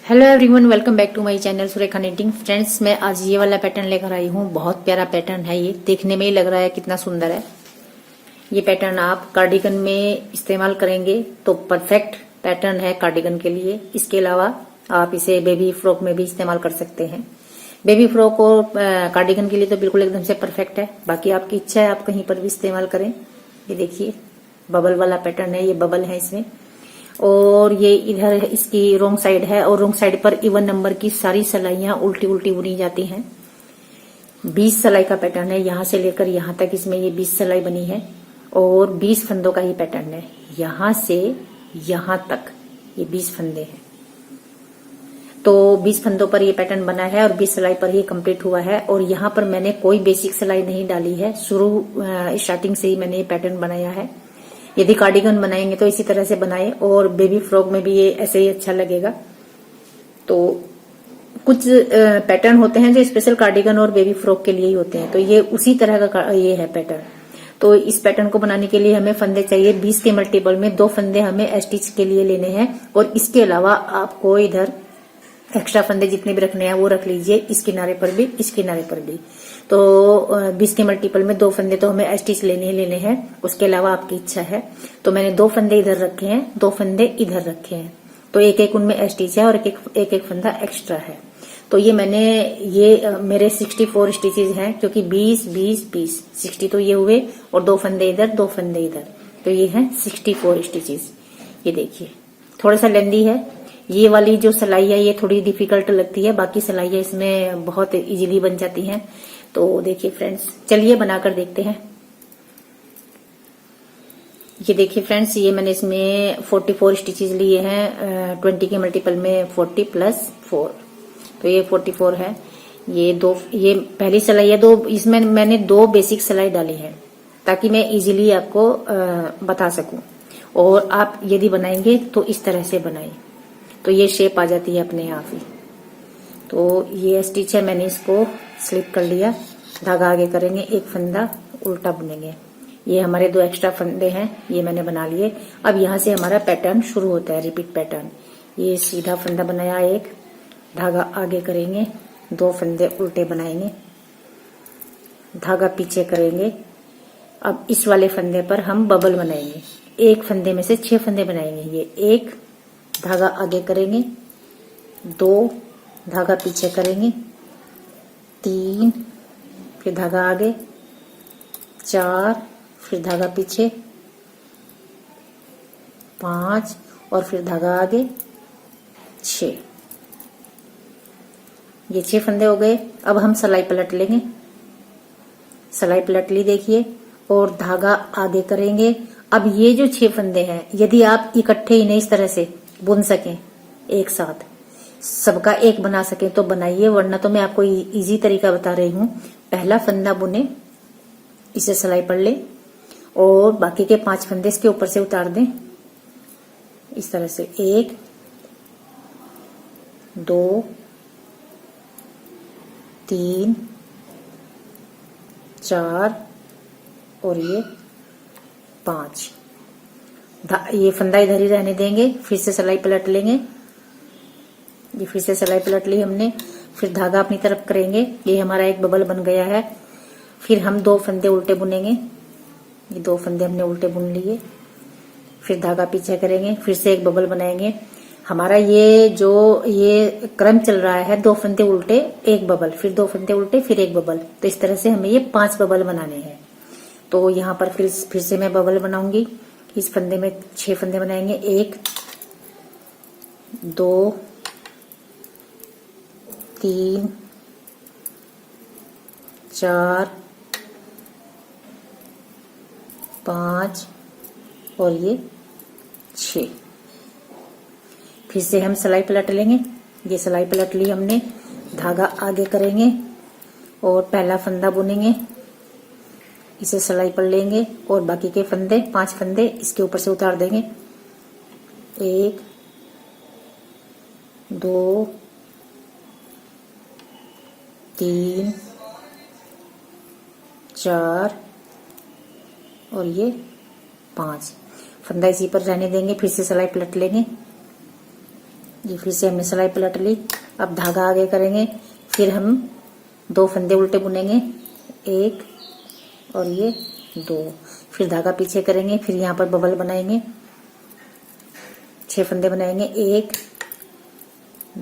Hello everyone, welcome back to my channel Surekha knitting. Friends, मैं आज ये वाला पैटर्न लेकर आई हूँ। बहुत प्यारा पैटर्न है। ये देखने में ही लग रहा है कितना सुंदर है। ये पैटर्न आप कार्डिगन में इस्तेमाल करेंगे तो परफेक्ट पैटर्न है कार्डिगन के लिए। इसके अलावा आप इसे बेबी फ्रॉक में भी इस्तेमाल कर सकते हैं। बेबी फ्रॉक और कार्डिगन के लिए तो बिल्कुल एकदम से परफेक्ट है। बाकी आपकी इच्छा है, आप कहीं पर भी इस्तेमाल करें। ये देखिए बबल वाला पैटर्न है, ये बबल है इसमें। और ये इधर इसकी रोंग साइड है और रोंग साइड पर इवन नंबर की सारी सिलाइयां उल्टी उल्टी बुनी जाती हैं। 20 सिलाई का पैटर्न है, यहां से लेकर यहां तक इसमें ये 20 सिलाई बनी है और 20 फंदों का ही पैटर्न है। यहां से यहां तक ये 20 फंदे हैं। तो 20 फंदों पर ये पैटर्न बना है और 20 सिलाई पर ही कंप्लीट हुआ है। और यहाँ पर मैंने कोई बेसिक सिलाई नहीं डाली है। स्टार्टिंग से ही मैंने ये पैटर्न बनाया है। यदि कार्डिगन बनाएंगे तो इसी तरह से बनाए और बेबी फ्रॉक में भी ये ऐसे ही अच्छा लगेगा। तो कुछ पैटर्न होते हैं जो स्पेशल कार्डिगन और बेबी फ्रॉक के लिए ही होते हैं, तो ये उसी तरह का ये है पैटर्न। तो इस पैटर्न को बनाने के लिए हमें फंदे चाहिए 20 के मल्टीपल में 2 फंदे हमें स्टिच के लिए लेने हैं। और इसके अलावा आपको इधर एक्स्ट्रा फंदे जितने भी रखने हैं वो रख लीजिए, इस किनारे पर भी इस किनारे पर भी। तो 20 के मल्टीपल में 2 फंदे तो हमें स्टिच लेने ही लेने हैं। उसके अलावा आपकी इच्छा है तो मैंने 2 फंदे इधर रखे हैं, 2 फंदे इधर रखे हैं। तो एक एक उनमें स्टिच है और एक एक फंदा एक्स्ट्रा है। तो ये मेरे 64 स्टिचेज हैं, क्योंकि 20 20 20 60 तो ये हुए और 2 फंदे इधर 2 फंदे इधर, तो ये है 64 स्टिचेज। ये देखिए थोड़ा सा लेंदी है। ये वाली जो सिलाई है ये थोड़ी डिफिकल्ट लगती है, बाकी सिलाइयां इसमें बहुत इजीली बन जाती हैं। तो देखिए फ्रेंड्स, चलिए बनाकर देखते हैं। ये देखिए फ्रेंड्स, ये मैंने इसमें 44 स्टिचेस लिए हैं। 20 के मल्टीपल में 40 प्लस 4, तो ये 44 है। ये पहली सिलाई है। इसमें मैंने 2 बेसिक सिलाई डाली है ताकि मैं इजीली आपको बता सकूं। और आप यदि बनाएंगे तो इस तरह से बनाएं, तो ये शेप आ जाती है अपने आप ही। तो ये स्टिच है, मैंने इसको स्लिप कर लिया। धागा आगे करेंगे, एक फंदा उल्टा बुनेंगे। ये हमारे 2 एक्स्ट्रा फंदे हैं, ये मैंने बना लिए। अब यहाँ से हमारा पैटर्न शुरू होता है, रिपीट पैटर्न। ये सीधा फंदा बनाया, एक धागा आगे करेंगे, 2 फंदे उल्टे बनाएंगे, धागा पीछे करेंगे। अब इस वाले फंदे पर हम बबल बनाएंगे। एक फंदे में से 6 फंदे बनाएंगे। ये एक धागा आगे करेंगे, 2 धागा पीछे करेंगे, 3 फिर धागा आगे, 4 फिर धागा पीछे, 5 और फिर धागा आगे, 6। ये 6 फंदे हो गए। अब हम सिलाई पलट लेंगे। सिलाई पलट ली देखिए, और धागा आगे करेंगे। अब ये जो 6 फंदे हैं, यदि आप इकट्ठे इन्हें इस तरह से बुन सकें, एक साथ सबका एक बना सकें तो बनाइए, वरना तो मैं आपको इजी तरीका बता रही हूं। पहला फंदा बुने, इसे सिलाई पढ़ ले और बाकी के 5 फंदे इसके ऊपर से उतार दें इस तरह से। 1 2 3 4 और ये 5। ये फंदा इधर ही रहने देंगे। फिर से सिलाई पलट लेंगे। ये फिर से सिलाई पलट ली हमने। फिर धागा अपनी तरफ करेंगे। ये हमारा एक बबल बन गया है। फिर हम 2 फंदे उल्टे बुनेंगे। ये 2 फंदे हमने उल्टे बुन लिए। फिर धागा पीछे करेंगे, फिर से एक बबल बनाएंगे। हमारा ये क्रम चल रहा है, 2 फंदे उल्टे, एक बबल, फिर 2 फंदे उल्टे, फिर एक बबल। तो इस तरह से हमें ये 5 बबल बनाने हैं। तो यहाँ पर फिर से मैं बबल बनाऊंगी। इस फंदे में 6 फंदे बनाएंगे। 1 2 3 4 5 और ये 6। फिर से हम सिलाई पलट लेंगे। ये सिलाई पलट ली हमने। धागा आगे करेंगे और पहला फंदा बुनेंगे, इसे सिलाई पढ़ लेंगे और बाकी के फंदे 5 फंदे इसके ऊपर से उतार देंगे। 1 2 3 4 और ये 5 फंदा इसी पर रहने देंगे। फिर से सिलाई पलट लेंगे। ये फिर से हमने सिलाई पलट ली। अब धागा आगे करेंगे, फिर हम 2 फंदे उल्टे बुनेंगे, 1 और ये 2, फिर धागा पीछे करेंगे, फिर यहाँ पर बबल बनाएंगे, 6 फंदे बनाएंगे, 1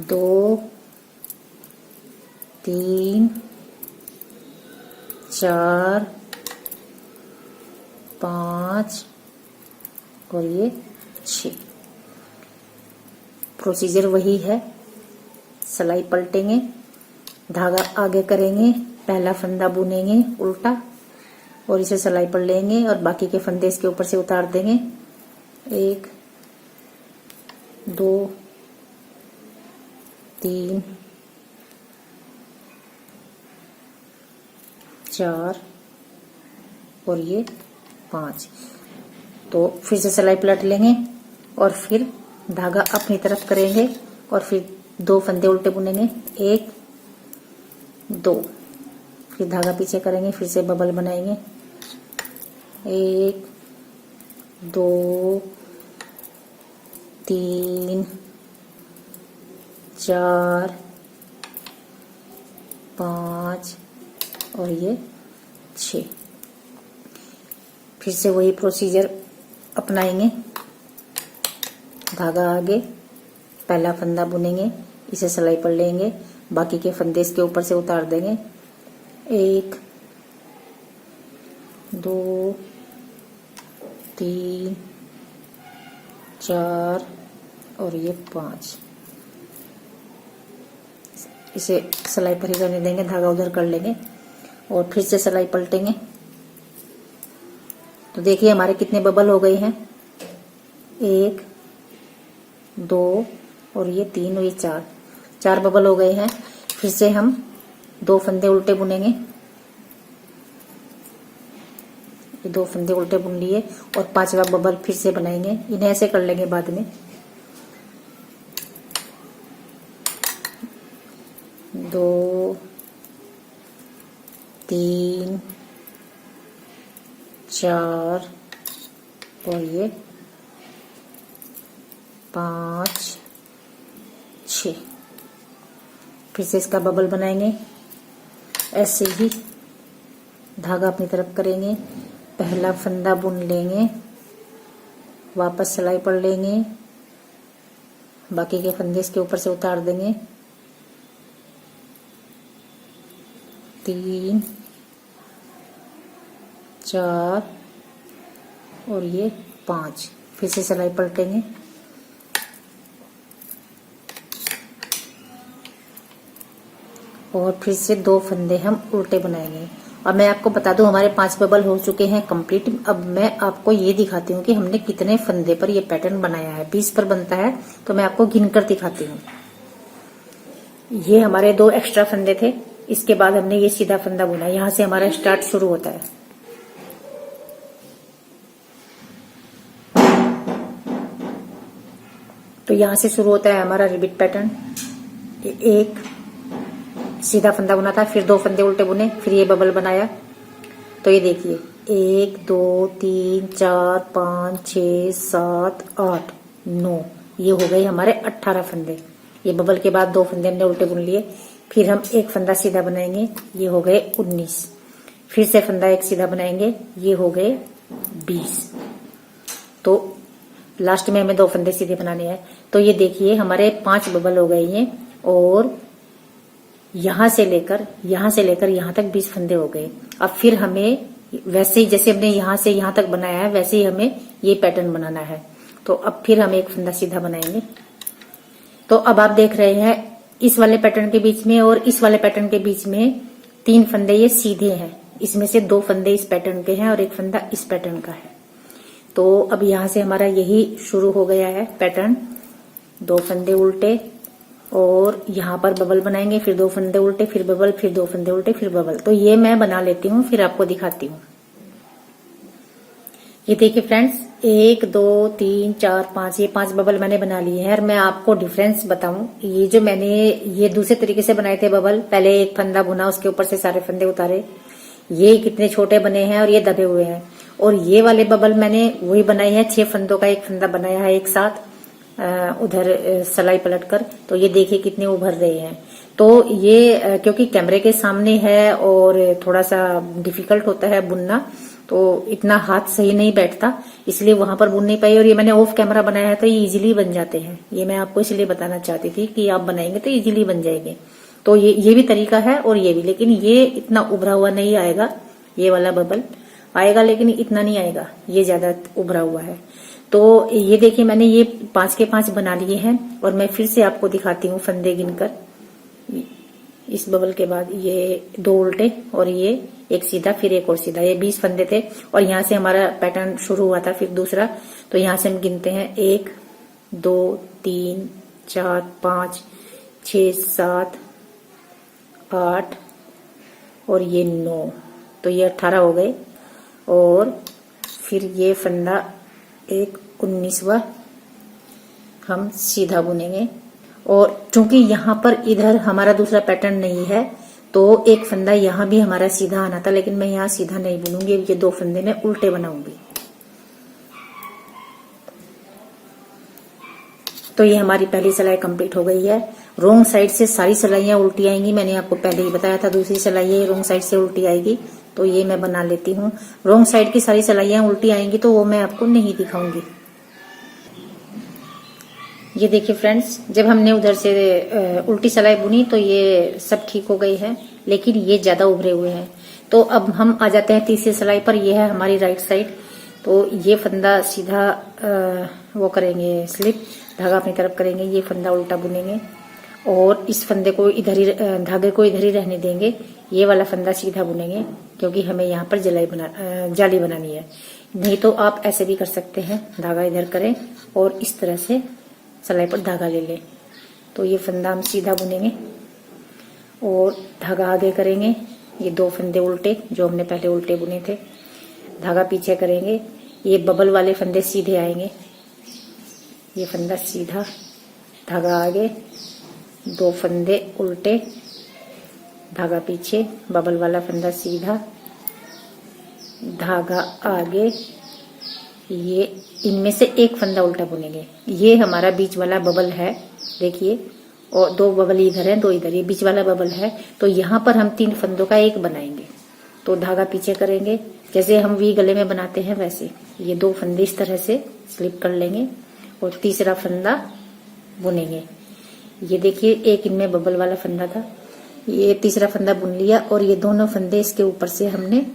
2 3 4 5 और ये 6। प्रोसीजर वही है, सिलाई पलटेंगे, धागा आगे करेंगे, पहला फंदा बुनेंगे उल्टा और इसे सिलाई पलट लेंगे और बाकी के फंदे इसके ऊपर से उतार देंगे। 1 2 3 4 और ये 5। तो फिर से सिलाई पलट लेंगे और फिर धागा अपनी तरफ करेंगे और फिर 2 फंदे उल्टे बुनेंगे, 1 2, फिर धागा पीछे करेंगे, फिर से बबल बनाएंगे, 1 2 3 4 5 और ये 6। फिर से वही प्रोसीजर अपनाएंगे, धागा आगे, पहला फंदा बुनेंगे, इसे सिलाई पलट लेंगे, बाकी के फंदे इसके ऊपर से उतार देंगे, 1 2 3 4 और ये 5। इसे सिलाई पर ही करने देंगे, धागा उधर कर लेंगे और फिर से सिलाई पलटेंगे। तो देखिए हमारे कितने बबल हो गए हैं, 1 2 और ये 3 और ये 4 बबल हो गए हैं। फिर से हम 2 फंदे उल्टे बुनेंगे, ये 2 फंदे उल्टे बुन लिए और 5वां बबल फिर से बनाएंगे। इन्हें ऐसे कर लेंगे बाद में, 2 3 4 और ये 5 6। फिर से इसका बबल बनाएंगे, ऐसे ही धागा अपनी तरफ करेंगे, पहला फंदा बुन लेंगे, वापस सिलाई पड़ लेंगे, बाकी के फंदे इसके ऊपर से उतार देंगे, 3 4 और ये 5। फिर से सिलाई पलटेंगे, और फिर से 2 फंदे हम उल्टे बनाएंगे। और मैं आपको बता दूं हमारे 5 बबल हो चुके हैं कंप्लीट। अब मैं आपको ये दिखाती हूँ कि हमने कितने फंदे पर ये पैटर्न बनाया है। 20 पर बनता है, तो मैं आपको गिनकर दिखाती हूँ। ये हमारे 2 एक्स्ट्रा फंदे थे, इसके बाद हमने ये सीधा फंदा बुना, यहाँ से हमारा स्टार्ट शुरू होता है। तो यहाँ से शुरू होता है हमारा रिबीट पैटर्न। एक सीधा फंदा बुना था, फिर 2 फंदे उल्टे बुने, फिर ये बबल बनाया। तो ये देखिए 1 2 3 4 5 6 7 8 9, ये हो गए हमारे 18 फंदे। ये बबल के बाद 2 फंदे हमने उल्टे बुन लिए, फिर हम एक फंदा सीधा बनाएंगे, ये हो गए 19। फिर से फंदा एक सीधा बनाएंगे, ये हो गए 20। तो लास्ट में हमें 2 फंदे सीधे बनाने हैं। तो ये देखिए हमारे 5 बबल हो गए हैं, और यहां से लेकर यहां तक 20 फंदे हो गए। अब फिर हमें वैसे ही जैसे हमने यहां से यहां तक बनाया है, वैसे ही हमें ये पैटर्न बनाना है। तो अब फिर हम एक फंदा सीधा बनाएंगे। तो अब आप देख रहे हैं इस वाले पैटर्न के बीच में और इस वाले पैटर्न के बीच में 3 फंदे ये सीधे हैं, इसमें से 2 फंदे इस पैटर्न के हैं और एक फंदा इस पैटर्न का है। तो अब यहां से हमारा यही शुरू हो गया है पैटर्न। 2 फंदे उल्टे और यहाँ पर बबल बनाएंगे, फिर 2 फंदे उल्टे, फिर बबल, फिर 2 फंदे उल्टे, फिर बबल। तो ये मैं बना लेती हूँ, फिर आपको दिखाती हूँ। ये देखिए फ्रेंड्स, 1 2 3 4 5, ये 5 बबल मैंने बना लिए हैं। और मैं आपको डिफरेंस बताऊं, ये जो मैंने ये दूसरे तरीके से बनाए थे बबल, पहले एक फंदा बुना, उसके ऊपर से सारे फंदे उतारे, ये कितने छोटे बने हैं और ये दबे हुए हैं। और ये वाले बबल मैंने वही बनाए हैं, 6 फंदों का एक फंदा बनाया है एक साथ, उधर सिलाई पलट कर, तो ये देखिए कितने उभर रहे हैं। तो ये क्योंकि कैमरे के सामने है और थोड़ा सा डिफिकल्ट होता है बुनना, तो इतना हाथ सही नहीं बैठता, इसलिए वहां पर बुन नहीं पाई। और ये मैंने ऑफ कैमरा बनाया है तो ये इजीली बन जाते हैं। ये मैं आपको इसलिए बताना चाहती थी कि आप बनाएंगे तो इजीली बन जाएंगे। तो ये भी तरीका है और ये भी, लेकिन ये इतना उभरा हुआ नहीं आएगा। ये वाला बबल आएगा लेकिन इतना नहीं आएगा, ये ज्यादा उभरा हुआ है। तो ये देखिए मैंने ये 5 के 5 बना लिए हैं और मैं फिर से आपको दिखाती हूँ फंदे गिनकर। इस बबल के बाद ये 2 उल्टे और ये एक सीधा, फिर एक और सीधा, ये 20 फंदे थे। और यहाँ से हमारा पैटर्न शुरू हुआ था, फिर दूसरा। तो यहाँ से हम गिनते हैं 1 2 3 4 5 6 7 8 और ये 9, तो ये 18 हो गए। और फिर ये फंदा एक 19वां हम सीधा बुनेंगे। और चूंकि यहाँ पर इधर हमारा दूसरा पैटर्न नहीं है तो एक फंदा यहाँ भी हमारा सीधा आना था, लेकिन मैं यहाँ सीधा नहीं बुनूंगी। ये 2 फंदे मैं उल्टे बनाऊंगी। तो ये हमारी पहली सिलाई कंप्लीट हो गई है। रोंग साइड से सारी सिलाइयां उल्टी आएंगी, मैंने आपको पहले ही बताया था। दूसरी सिलाई ये रोंग साइड से उल्टी आएगी, तो ये मैं बना लेती हूँ। रोंग साइड की सारी सिलाइयां उल्टी आएंगी तो वो मैं आपको नहीं दिखाऊंगी। ये देखिए फ्रेंड्स, जब हमने उधर से उल्टी सिलाई बुनी तो ये सब ठीक हो गई है, लेकिन ये ज्यादा उभरे हुए हैं। तो अब हम आ जाते हैं तीसरी सिलाई पर। यह है हमारी राइट साइड। तो ये फंदा सीधा वो करेंगे, स्लिप धागा अपनी तरफ करेंगे, ये फंदा उल्टा बुनेंगे और इस फंदे को इधर ही, धागे को इधर ही रहने देंगे। ये वाला फंदा सीधा बुनेंगे क्योंकि हमें यहाँ पर जाली बनानी है। नहीं तो आप ऐसे भी कर सकते हैं, धागा इधर करें और इस तरह से सिलाई पर धागा ले लें। तो ये फंदा हम सीधा बुनेंगे और धागा आगे करेंगे। ये 2 फंदे उल्टे जो हमने पहले उल्टे बुने थे, धागा पीछे करेंगे। ये बबल वाले फंदे सीधे आएंगे। ये फंदा सीधा, धागा आगे, 2 फंदे उल्टे, धागा पीछे, बबल वाला फंदा सीधा, धागा आगे। ये इनमें से एक फंदा उल्टा बुनेंगे। ये हमारा बीच वाला बबल है, देखिए, और 2 बबल इधर है, 2 इधर, ये बीच वाला बबल है। तो यहाँ पर हम 3 फंदों का एक बनाएंगे। तो धागा पीछे करेंगे, जैसे हम वी गले में बनाते हैं वैसे। ये 2 फंदे इस तरह से स्लिप कर लेंगे और तीसरा फंदा बुनेंगे। ये देखिए, एक इनमें बबल वाला फंदा था, ये तीसरा फंदा बुन लिया और ये दोनों फंदे इसके ऊपर से हमने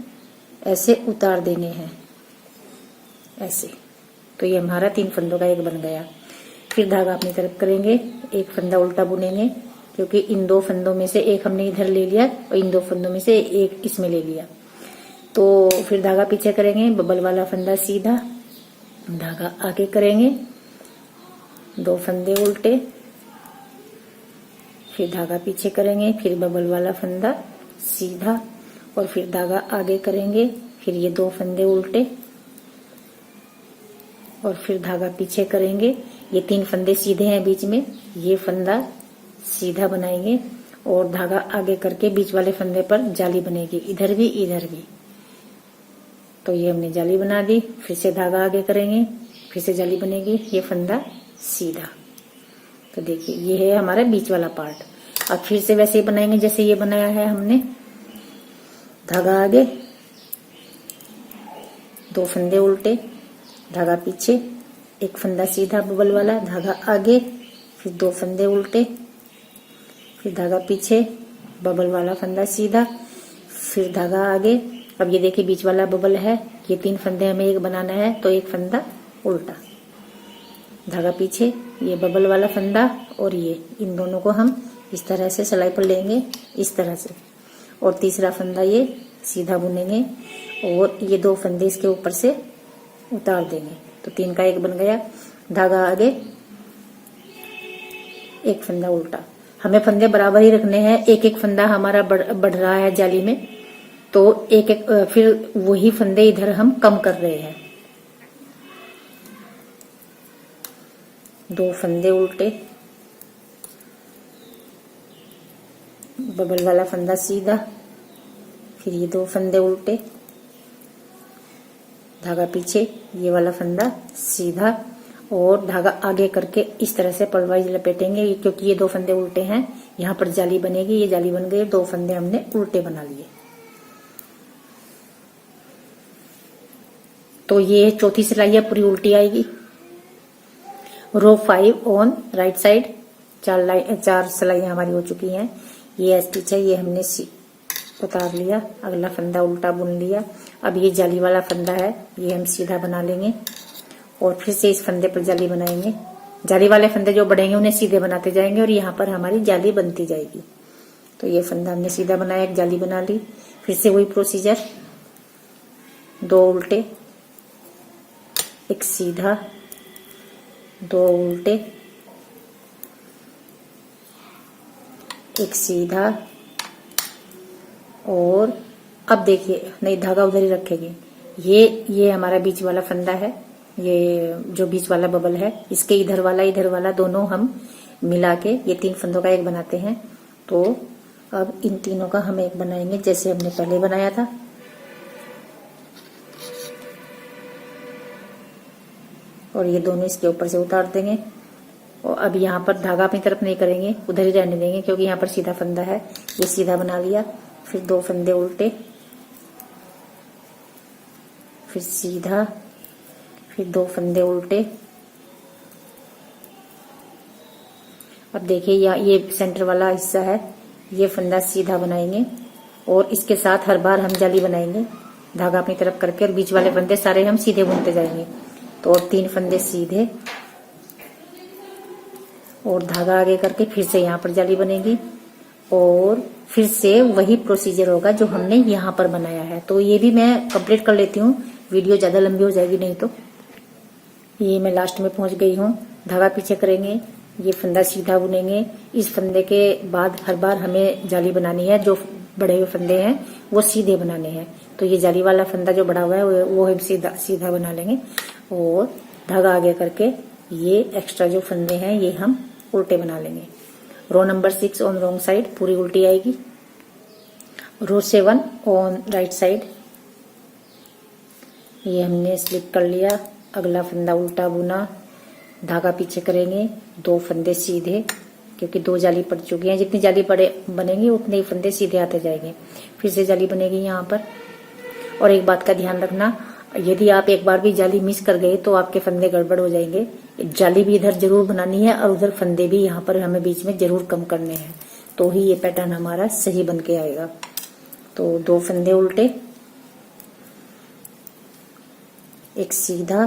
ऐसे उतार देने हैं, ऐसे। तो ये हमारा 3 फंदों का एक बन गया। फिर धागा अपनी तरफ करेंगे, एक फंदा उल्टा बुनेंगे क्योंकि इन 2 फंदों में से एक हमने इधर ले लिया और इन 2 फंदों में से एक इसमें ले लिया। तो फिर धागा पीछे करेंगे, बबल वाला फंदा सीधा, धागा आगे करेंगे, 2 फंदे उल्टे, फिर धागा पीछे करेंगे, फिर बबल वाला फंदा सीधा और फिर धागा आगे करेंगे, फिर ये 2 फंदे उल्टे और फिर धागा पीछे करेंगे। ये 3 फंदे सीधे हैं बीच में, ये फंदा सीधा बनाएंगे और धागा आगे करके बीच वाले फंदे पर जाली बनेगी, इधर भी इधर भी। तो ये हमने जाली बना दी। फिर से धागा आगे करेंगे, फिर से जाली बनेगी, ये फंदा सीधा। तो देखिए, ये है हमारा बीच वाला पार्ट। अब फिर से वैसे ही बनाएंगे जैसे ये बनाया है हमने। धागा आगे, 2 फंदे उल्टे, धागा पीछे, एक फंदा सीधा बबल वाला, धागा आगे, फिर 2 फंदे उल्टे, फिर धागा पीछे, बबल वाला फंदा सीधा, फिर धागा आगे। अब ये देखिए, बीच वाला बबल है, ये 3 फंदे हमें एक बनाना है, तो एक फंदा उल्टा, धागा पीछे, ये बबल वाला फंदा और ये, इन दोनों को हम इस तरह से सिलाई पर लेंगे, इस तरह से। और तीसरा फंदा ये सीधा बुनेंगे और ये 2 फंदे इसके ऊपर से उतार देंगे। तो 3 का एक बन गया। धागा आगे, एक फंदा उल्टा। हमें फंदे बराबर ही रखने हैं, एक एक फंदा हमारा बढ़ रहा है जाली में, तो एक एक फिर वही फंदे इधर हम कम कर रहे हैं। 2 फंदे उल्टे, बबल वाला फंदा सीधा, फिर ये 2 फंदे उल्टे, धागा पीछे, ये वाला फंदा सीधा और धागा आगे करके इस तरह से पलवाइज लपेटेंगे, क्योंकि ये 2 फंदे उल्टे हैं, यहाँ पर जाली बनेगी, ये जाली बन गई, 2 फंदे हमने उल्टे बना लिए। तो ये चौथी सिलाई है, पूरी उल्टी आएगी। रो 5 ऑन राइट साइड, 4 सिलाइयां हमारी हो चुकी हैं। ये स्टिच है, ये हमने उतार लिया, अगला फंदा उल्टा बुन लिया। अब ये जाली वाला फंदा है, ये हम सीधा बना लेंगे और फिर से इस फंदे पर जाली बनाएंगे। जाली वाले फंदे जो बढ़ेंगे उन्हें सीधे बनाते जाएंगे और यहाँ पर हमारी जाली बनती जाएगी। तो ये फंदा हमने सीधा बनाया, एक जाली बना ली, फिर से वही प्रोसीजर, 2 उल्टे, एक सीधा, 2 उल्टे, एक सीधा। और अब देखिए, नहीं धागा उधर ही रखेंगे। ये हमारा बीच वाला फंदा है, ये जो बीच वाला बबल है, इसके इधर वाला दोनों हम मिला के ये 3 फंदों का एक बनाते हैं। तो अब इन तीनों का हम एक बनाएंगे जैसे हमने पहले बनाया था। और ये दोनों इसके ऊपर से उतार देंगे। और अब यहाँ पर धागा अपनी तरफ नहीं करेंगे, उधर ही रहने देंगे, क्योंकि यहाँ पर सीधा फंदा है। ये सीधा बना लिया, फिर 2 फंदे उल्टे, फिर सीधा, फिर 2 फंदे उल्टे। अब देखिए ये सेंटर वाला हिस्सा है, ये फंदा सीधा बनाएंगे और इसके साथ हर बार हम जाली बनाएंगे, धागा अपनी तरफ करके, और बीच वाले फंदे सारे हम सीधे बुनते जाएंगे। तो और 3 फंदे सीधे और धागा आगे करके फिर से यहाँ पर जाली बनेगी और फिर से वही प्रोसीजर होगा जो हमने यहाँ पर बनाया है। तो ये भी मैं कंप्लीट कर लेती हूँ, वीडियो ज्यादा लंबी हो जाएगी नहीं तो। ये मैं लास्ट में पहुंच गई हूँ, धागा पीछे करेंगे, ये फंदा सीधा बुनेंगे। इस फंदे के बाद हर बार हमें जाली बनानी है, जो बड़े हुए फंदे हैं वो सीधे बनाने हैं। तो ये जाली वाला फंदा जो बड़ा हुआ है वो हम सीधा बना लेंगे और धागा आगे करके ये एक्स्ट्रा जो फंदे हैं ये हम उल्टे बना लेंगे। Row number 6 on wrong side पूरी उल्टी आएगी। रो 7 ऑन राइट साइड, ये हमने स्लिप कर लिया, अगला फंदा उल्टा बुना, धागा पीछे करेंगे, 2 फंदे सीधे, क्योंकि 2 जाली पड़ चुकी हैं, जितनी जाली बनेंगी उतने ही फंदे सीधे आते जाएंगे। फिर से जाली बनेगी यहाँ पर। और एक बात का ध्यान रखना, यदि आप एक बार भी जाली मिस कर गए तो आपके फंदे गड़बड़ हो जाएंगे। जाली भी इधर जरूर बनानी है और उधर फंदे भी यहाँ पर हमें बीच में जरूर कम करने हैं, तो ही ये पैटर्न हमारा सही बन के आएगा। तो 2 फंदे उल्टे, एक सीधा,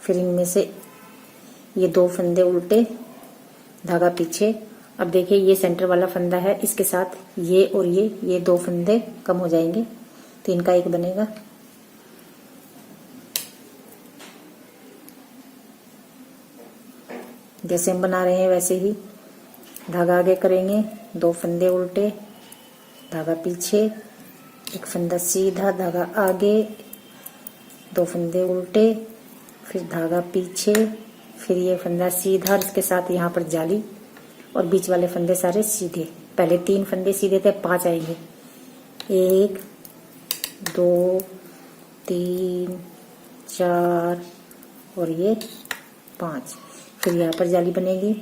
फिर इनमें से ये 2 फंदे उल्टे, धागा पीछे। अब देखिए ये सेंटर वाला फंदा है, इसके साथ ये और ये 2 फंदे कम हो जाएंगे, 3 का 1 बनेगा। जैसे हम बना रहे हैं वैसे ही धागा आगे करेंगे, 2 फंदे उल्टे, धागा पीछे, एक फंदा सीधा, धागा आगे, 2 फंदे उल्टे, फिर धागा पीछे, फिर ये फंदा सीधा, इसके साथ यहाँ पर जाली और बीच वाले फंदे सारे सीधे। पहले 3 फंदे सीधे थे, 5 आएंगे, 1 2 3 4 और ये 5। फिर यहाँ पर जाली बनेगी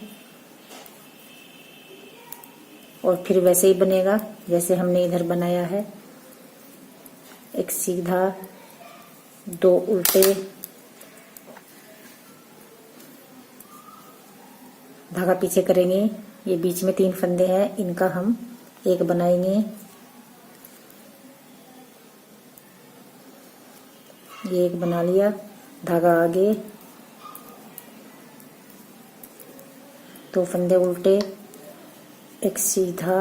और फिर वैसे ही बनेगा जैसे हमने इधर बनाया है, एक सीधा, 2 उल्टे, धागा पीछे करेंगे। ये बीच में 3 फंदे हैं, इनका हम 1 बनाएंगे, ये 1 बना लिया, धागा आगे, 2 फंदे उल्टे, एक सीधा,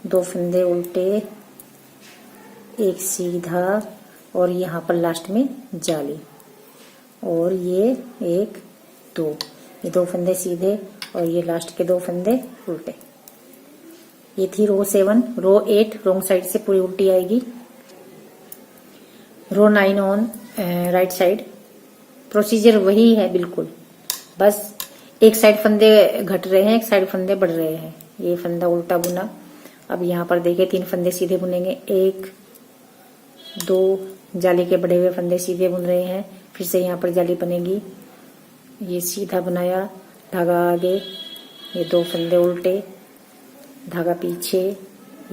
2 फंदे उल्टे, एक सीधा और यहाँ पर लास्ट में जाली, और ये 1 2, ये 2 फंदे सीधे और ये लास्ट के 2 फंदे उल्टे। ये थी रो 7। रो 8 रॉन्ग साइड से पूरी उल्टी आएगी। रो 9 ऑन राइट साइड, प्रोसीजर वही है बिल्कुल, बस एक साइड फंदे घट रहे हैं, एक साइड फंदे बढ़ रहे हैं। ये फंदा उल्टा बुना। अब यहाँ पर देखिए 3 फंदे सीधे बुनेंगे, 1 2, जाली के बढ़े हुए फंदे सीधे बुन रहे हैं, फिर से यहाँ पर जाली बनेगी। ये सीधा बनाया, धागा आगे, ये 2 फंदे उल्टे, धागा पीछे,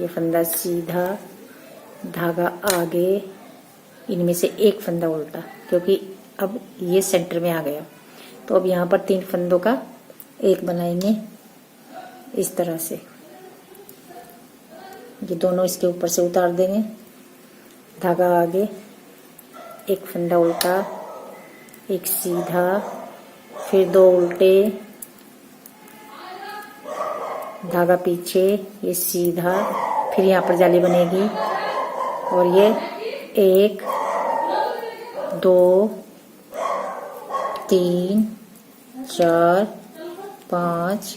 ये फंदा सीधा, धागा आगे, इनमें से एक फंदा उल्टा, क्योंकि अब ये सेंटर में आ गया। तो अब यहाँ पर 3 फंदों का एक बनाएंगे इस तरह से। ये दोनों इसके ऊपर से उतार देंगे, धागा आगे, एक फंदा उल्टा, एक सीधा, फिर 2 उल्टे, धागा पीछे, ये सीधा, फिर यहाँ पर जाली बनेगी और ये 1 2 3 4 5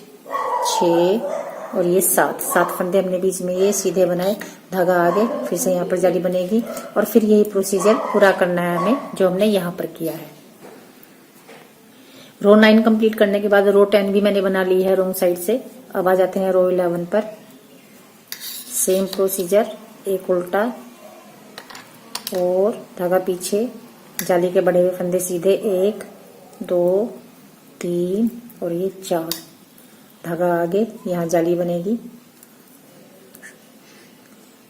6 और ये 7 फंदे हमने बीच में ये सीधे बनाए, धागा आगे, फिर से यहाँ पर जाली बनेगी और फिर यही प्रोसीजर पूरा करना है हमें जो हमने यहाँ पर किया है। रो 9 कंप्लीट करने के बाद रो 10 भी मैंने बना ली है रॉन्ग साइड से। अब आ जाते हैं रो 11 पर। सेम प्रोसीजर, एक उल्टा और धागा पीछे, जाली के बढ़े हुए फंदे सीधे, 1 2 3 और ये 4, धागा आगे, यहाँ जाली बनेगी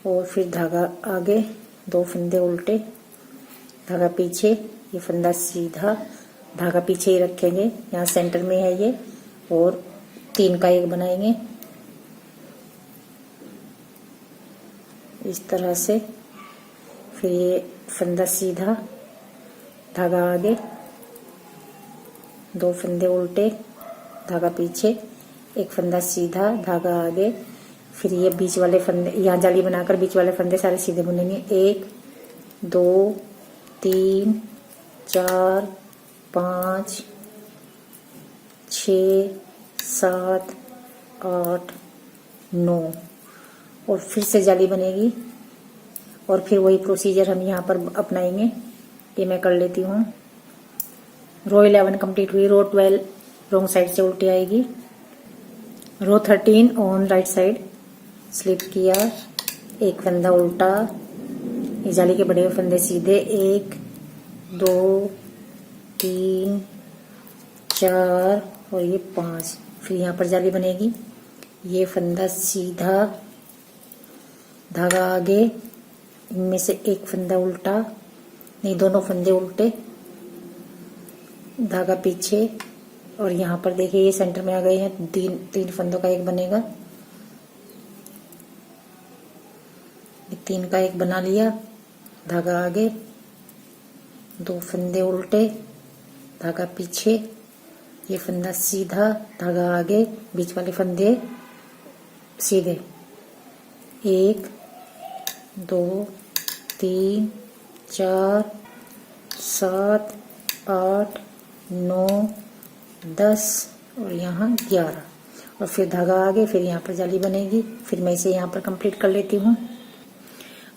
और फिर धागा आगे, 2 फंदे उल्टे, धागा पीछे, ये फंदा सीधा, धागा पीछे ही रखेंगे, यहाँ सेंटर में है ये, और 3 का एक बनाएंगे इस तरह से। फिर ये फंदा सीधा, धागा आगे, 2 फंदे उल्टे, धागा पीछे, एक फंदा सीधा, धागा आगे, फिर ये बीच वाले फंदे, यहाँ जाली बनाकर बीच वाले फंदे सारे सीधे बुनेंगे, 1 2 3 4 5 6 7 8 9 और फिर से जाली बनेगी और फिर वही प्रोसीजर हम यहाँ पर अपनाएंगे। ये मैं कर लेती हूँ। रो 11 कंप्लीट हुई। रो 12 रॉन्ग साइड से उल्टी आएगी। रो 13 ऑन राइट साइड स्लिप किया, एक फंदा उल्टा, ये जाली के बड़े हुए फंदे सीधे, 1 2 3 4 और ये 5, फिर यहाँ पर जाली बनेगी, ये फंदा सीधा, धागा आगे, इनमें से एक फंदा उल्टा, नहीं दोनों फंदे उल्टे, धागा पीछे और यहाँ पर देखिए ये सेंटर में आ गए हैं, 3 फंदों का एक बनेगा, ये 3 का एक बना लिया, धागा आगे, 2 फंदे उल्टे, धागा पीछे, ये फंदा सीधा, धागा आगे, बीच वाले फंदे सीधे, 1 2 3 4 7 8 9 10 और यहाँ 11 और फिर धागा आगे, फिर यहाँ पर जाली बनेगी। फिर मैं इसे यहाँ पर कंप्लीट कर लेती हूँ।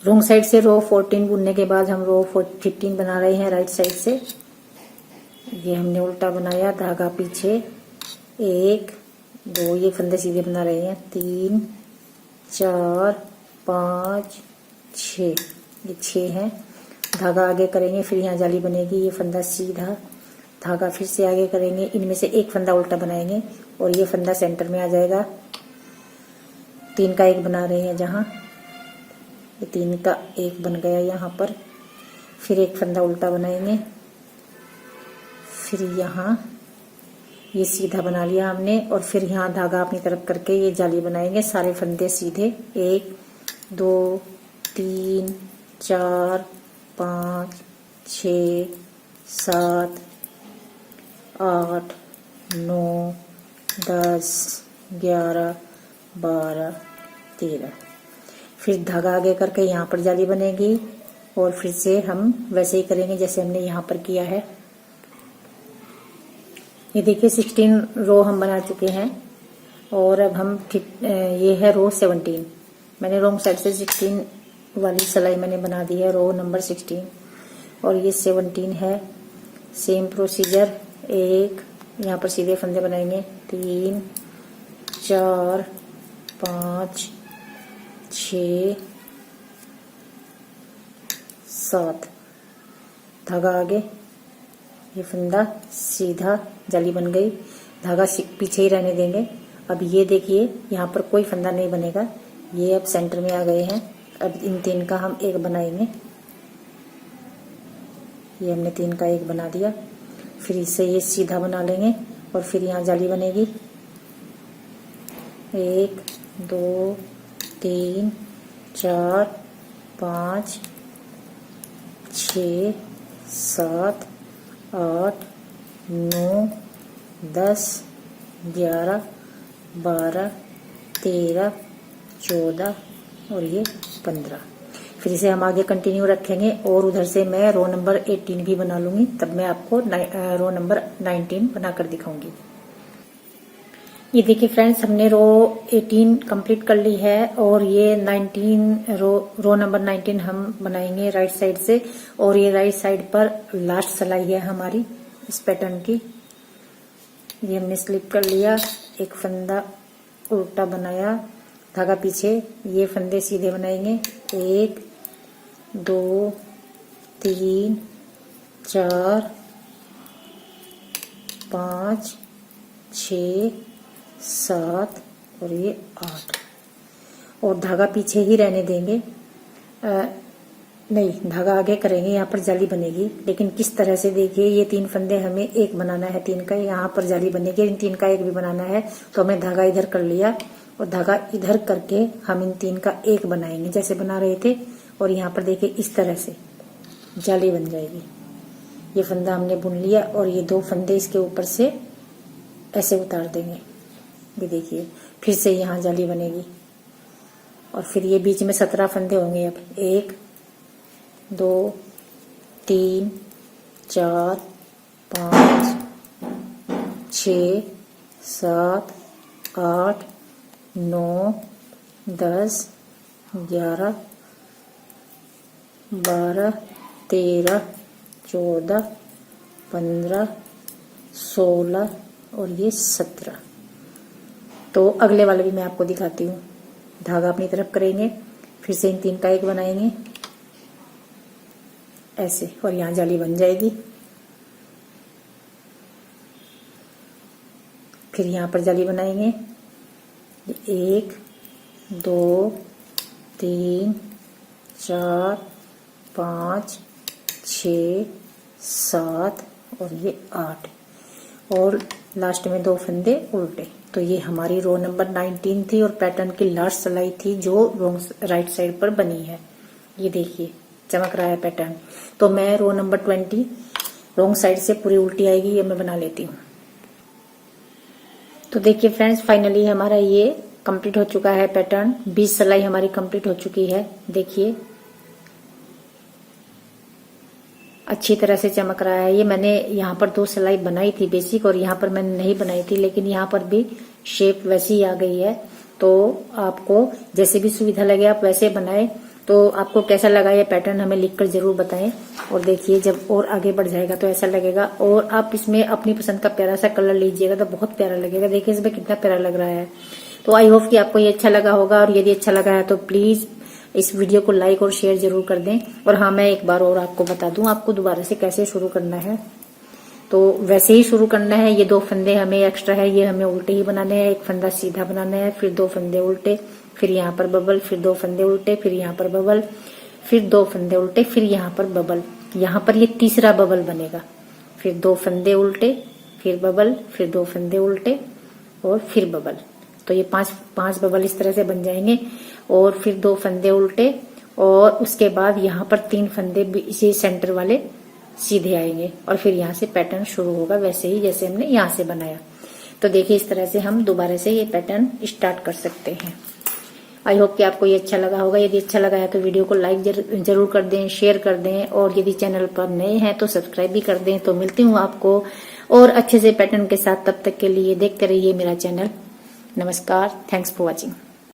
रॉन्ग साइड से रो 14 बुनने के बाद हम रो 15 बना रहे हैं राइट साइड से। ये हमने उल्टा बनाया, धागा पीछे, 1 2, ये फंदे सीधे बना रहे हैं, 3 4 5 6, ये 6 है, धागा आगे करेंगे, फिर यहाँ जाली बनेगी, ये फंदा सीधा, धागा फिर से आगे करेंगे, इनमें से एक फंदा उल्टा बनाएंगे और ये फंदा सेंटर में आ जाएगा, 3 का एक बना रहे हैं जहाँ, ये 3 का एक बन गया यहाँ पर, फिर एक फंदा उल्टा बनाएंगे, फिर यहाँ ये सीधा बना लिया हमने और फिर यहाँ धागा अपनी तरफ करके ये जाली बनाएंगे, सारे फंदे सीधे, 1 2 3 4 5 6 7 8 9 10 11 12 13, फिर धागा आगे करके यहाँ पर जाली बनेगी और फिर से हम वैसे ही करेंगे जैसे हमने यहाँ पर किया है। ये देखिए 16 रो हम बना चुके हैं और अब हम ये है रो 17। मैंने रॉन्ग साइड से 16 वाली सिलाई मैंने बना दी है, रो नंबर 16 और ये 17 है। सेम प्रोसीजर, 1 यहाँ पर सीधे फंदे बनाएंगे, 3 4 5 6 7, धागा आगे, ये फंदा सीधा जाली बन गई, धागा पीछे ही रहने देंगे। अब ये देखिए यहाँ पर कोई फंदा नहीं बनेगा, ये अब सेंटर में आ गए हैं। अब इन 3 का हम एक बनाएंगे। ये हमने 3 का एक बना दिया, फिर इससे ये सीधा बना लेंगे और फिर यहाँ जाली बनेगी। 1 2 3 4 5 6 7 8 9 10 11 12 13 14 और ये 15। फिर इसे हम आगे कंटिन्यू रखेंगे और उधर से मैं रो नंबर 18 भी बना लूंगी, तब मैं आपको रो नंबर 19 बनाकर दिखाऊंगी। ये देखिए फ्रेंड्स, हमने रो 18 कंप्लीट कर ली है और ये 19 रो नंबर 19 हम बनाएंगे राइट साइड से। और ये राइट साइड पर लास्ट सिलाई है हमारी इस पैटर्न की। ये हमने स्लिप कर लिया, एक फंदा उल्टा बनाया, धागा पीछे, ये फंदे सीधे बनाएंगे। 1 2 3 4 5 6 7 और ये 8 और धागा पीछे ही रहने देंगे। नहीं, धागा आगे करेंगे, यहाँ पर जाली बनेगी। लेकिन किस तरह से, देखिए ये 3 फंदे हमें एक बनाना है, 3 का यहाँ पर जाली बनेगी, इन 3 का एक भी बनाना है। तो हमें धागा इधर कर लिया और धागा इधर करके हम इन 3 का एक बनाएंगे जैसे बना रहे थे। और यहाँ पर देखिए इस तरह से जाली बन जाएगी। ये फंदा हमने बुन लिया और ये 2 फंदे इसके ऊपर से ऐसे उतार देंगे। ये देखिए फिर से यहाँ जाली बनेगी और फिर ये बीच में 17 फंदे होंगे। अब 1 2 3 4 5 6 7 8 9 10 11 12 13 14 15 16 और ये 17। तो अगले वाले भी मैं आपको दिखाती हूँ। धागा अपनी तरफ करेंगे, फिर से इन 3 का एक बनाएंगे ऐसे और यहाँ जाली बन जाएगी। फिर यहाँ पर जाली बनाएंगे। 1 2 3 4 5 6 7 और ये 8 और लास्ट में 2 फंदे उल्टे। तो ये हमारी रो नंबर 19 थी और पैटर्न की लास्ट सिलाई थी जो राइट साइड पर बनी है। ये देखिए चमक रहा है पैटर्न। तो मैं रो नंबर 20 रॉन्ग साइड से पूरी उल्टी आएगी, ये मैं बना लेती हूँ। तो देखिए फ्रेंड्स, फाइनली हमारा ये कंप्लीट हो चुका है पैटर्न। 20 सिलाई हमारी कंप्लीट हो चुकी है। देखिए अच्छी तरह से चमक रहा है। ये मैंने यहाँ पर 2 सिलाई बनाई थी बेसिक और यहाँ पर मैंने नहीं बनाई थी, लेकिन यहाँ पर भी शेप वैसी ही आ गई है। तो आपको जैसे भी सुविधा लगे आप वैसे बनाएं। तो आपको कैसा लगा ये पैटर्न हमें लिखकर जरूर बताएं। और देखिए जब और आगे बढ़ जाएगा तो ऐसा लगेगा। और आप इसमें अपनी पसंद का प्यारा सा कलर लीजिएगा तो बहुत प्यारा लगेगा। देखिए इसमें कितना प्यारा लग रहा है। तो आई होप कि आपको ये अच्छा लगा होगा और यदि अच्छा लगा है तो प्लीज इस वीडियो को लाइक और शेयर जरूर कर दें। और हाँ, मैं एक बार और आपको बता दूं आपको दोबारा से कैसे शुरू करना है। तो वैसे ही शुरू करना है। ये 2 फंदे हमें एक्स्ट्रा है, ये हमें उल्टे ही बनाने हैं। एक फंदा सीधा बनाना है, फिर 2 फंदे उल्टे, फिर यहाँ पर बबल, फिर 2 फंदे उल्टे, फिर यहाँ पर बबल, फिर 2 फंदे उल्टे, फिर यहाँ पर बबल। यहाँ पर ये तीसरा बबल बनेगा। फिर 2 फंदे उल्टे, फिर बबल, फिर 2 फंदे उल्टे और फिर बबल। तो ये 5 बबल इस तरह से बन जाएंगे। और फिर 2 फंदे उल्टे और उसके बाद यहाँ पर 3 फंदे इसी सेंटर वाले सीधे आएंगे और फिर यहाँ से पैटर्न शुरू होगा वैसे ही जैसे हमने यहाँ से बनाया। तो देखिए इस तरह से हम दोबारा से ये पैटर्न स्टार्ट कर सकते हैं। आई होप कि आपको ये अच्छा लगा होगा। यदि अच्छा लगा है तो वीडियो को लाइक जरूर कर दें, शेयर कर दें और यदि चैनल पर नए हैं तो सब्सक्राइब भी कर दें। तो मिलती हूँ आपको और अच्छे से पैटर्न के साथ। तब तक के लिए देखते रहिए मेरा चैनल। नमस्कार, थैंक्स फॉर वॉचिंग।